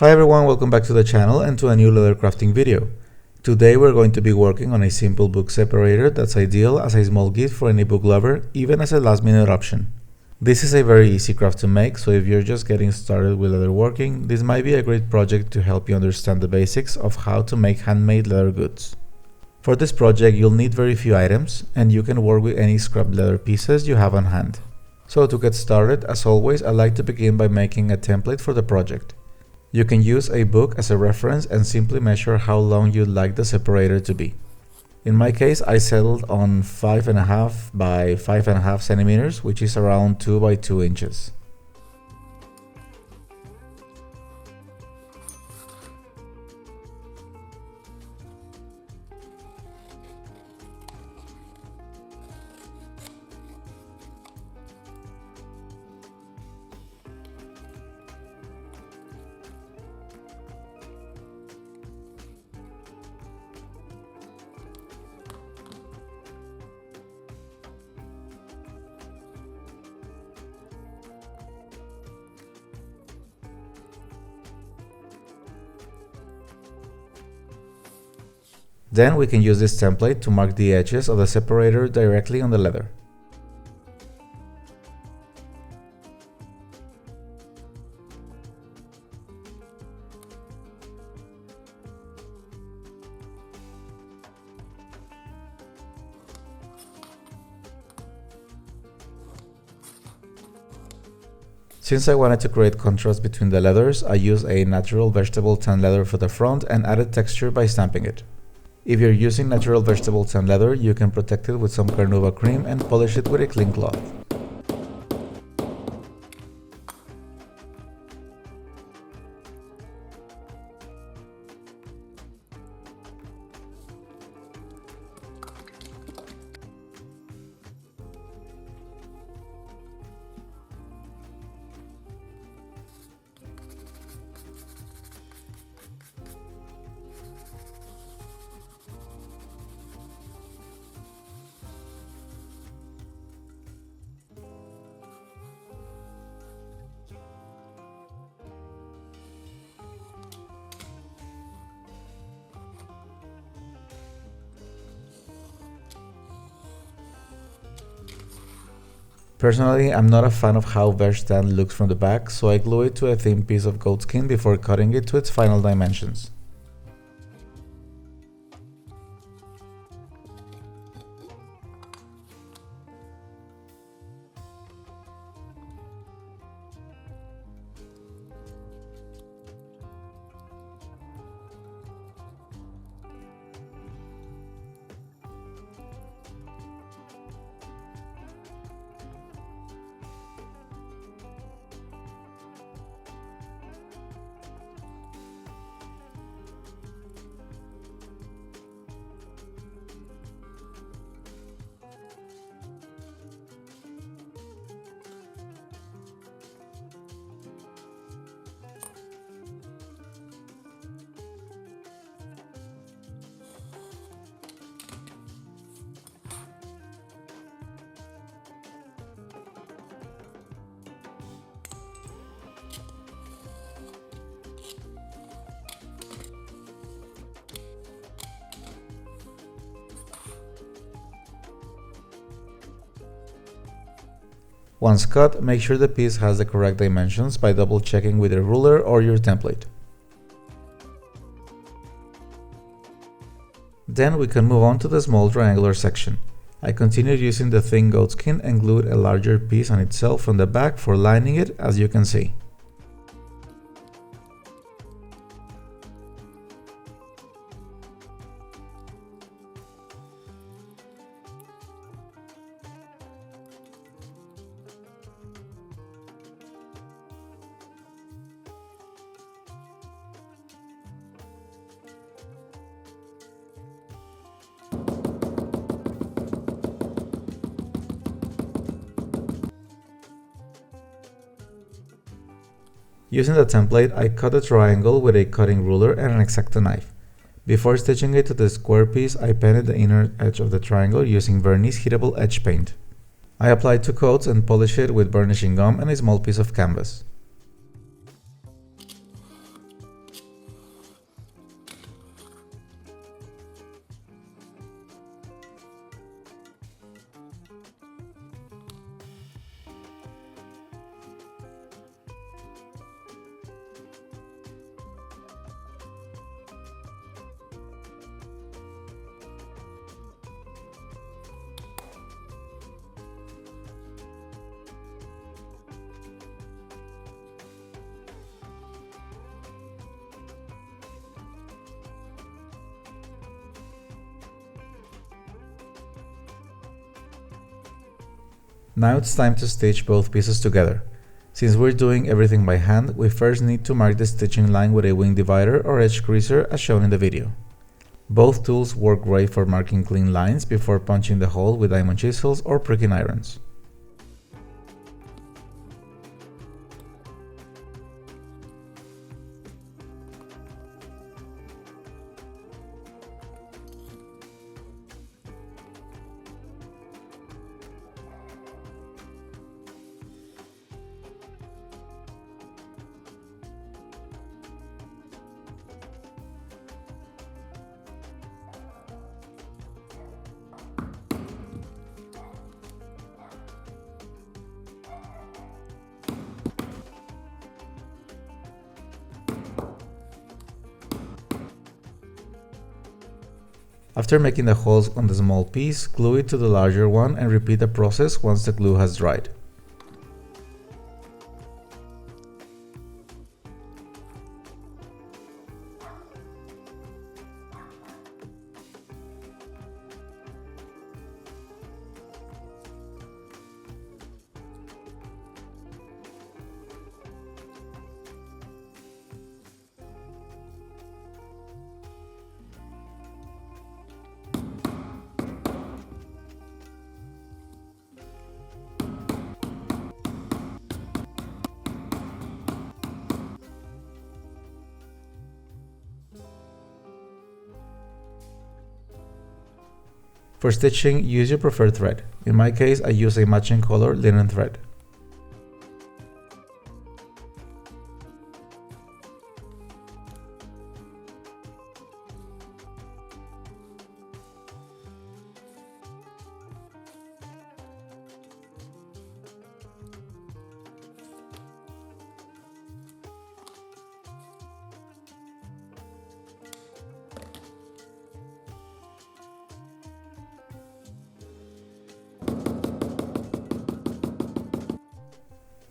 Hi everyone, welcome back to the channel and to a new leather crafting video. Today we're going to be working on a simple book separator that's ideal as a small gift for any book lover, even as a last minute option. This is a very easy craft to make, so if you're just getting started with leatherworking, this might be a great project to help you understand the basics of how to make handmade leather goods. For this project you'll need very few items, and you can work with any scrap leather pieces you have on hand. So to get started, as always, I like to begin by making a template for the project. You can use a book as a reference and simply measure how long you'd like the separator to be. In my case, I settled on 5.5 by 5.5 centimeters, which is around 2 by 2 inches. Then we can use this template to mark the edges of the separator directly on the leather. Since I wanted to create contrast between the leathers, I used a natural vegetable tan leather for the front and added texture by stamping it. If you're using natural vegetable tan leather, you can protect it with some carnauba cream and polish it with a clean cloth. Personally, I'm not a fan of how veg tan looks from the back, so I glue it to a thin piece of goatskin before cutting it to its final dimensions. Once cut, make sure the piece has the correct dimensions by double checking with a ruler or your template. Then we can move on to the small triangular section. I continued using the thin goatskin and glued a larger piece on itself from the back for lining it, as you can see. Using the template, I cut a triangle with a cutting ruler and an X-Acto knife. Before stitching it to the square piece, I painted the inner edge of the triangle using Vernice Heatable Edge Paint. I applied 2 coats and polished it with burnishing gum and a small piece of canvas. Now it's time to stitch both pieces together. Since we're doing everything by hand, we first need to mark the stitching line with a wing divider or edge creaser as shown in the video. Both tools work great for marking clean lines before punching the hole with diamond chisels or pricking irons. After making the holes on the small piece, glue it to the larger one and repeat the process once the glue has dried. For stitching, use your preferred thread. In my case, I use a matching color linen thread.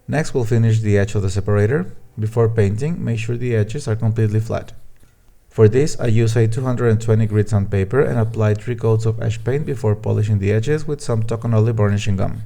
Next, we'll finish the edge of the separator. Before painting, make sure the edges are completely flat. For this, I use a 220 grit sandpaper and apply 3 coats of edge paint before polishing the edges with some Tokonoli varnishing gum.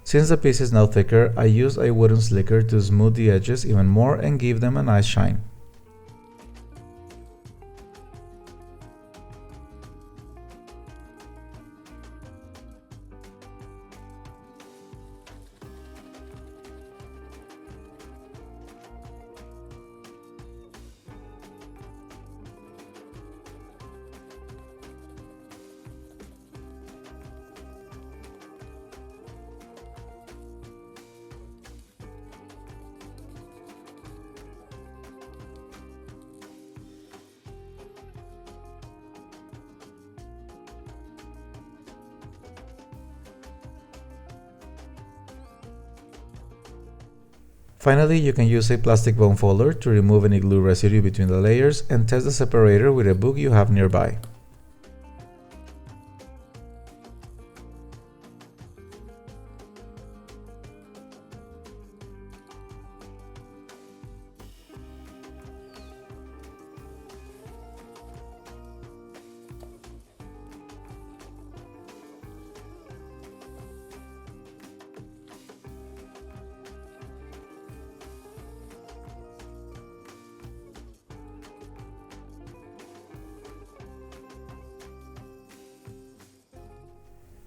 Since the piece is now thicker, I use a wooden slicker to smooth the edges even more and give them a nice shine. Finally, you can use a plastic bone folder to remove any glue residue between the layers and test the separator with a book you have nearby.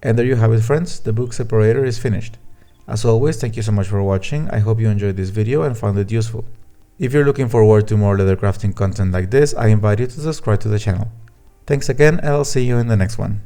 And there you have it, friends, the book separator is finished. As always, thank you so much for watching. I hope you enjoyed this video and found it useful. If you're looking forward to more leather crafting content like this, I invite you to subscribe to the channel. Thanks again, and I'll see you in the next one.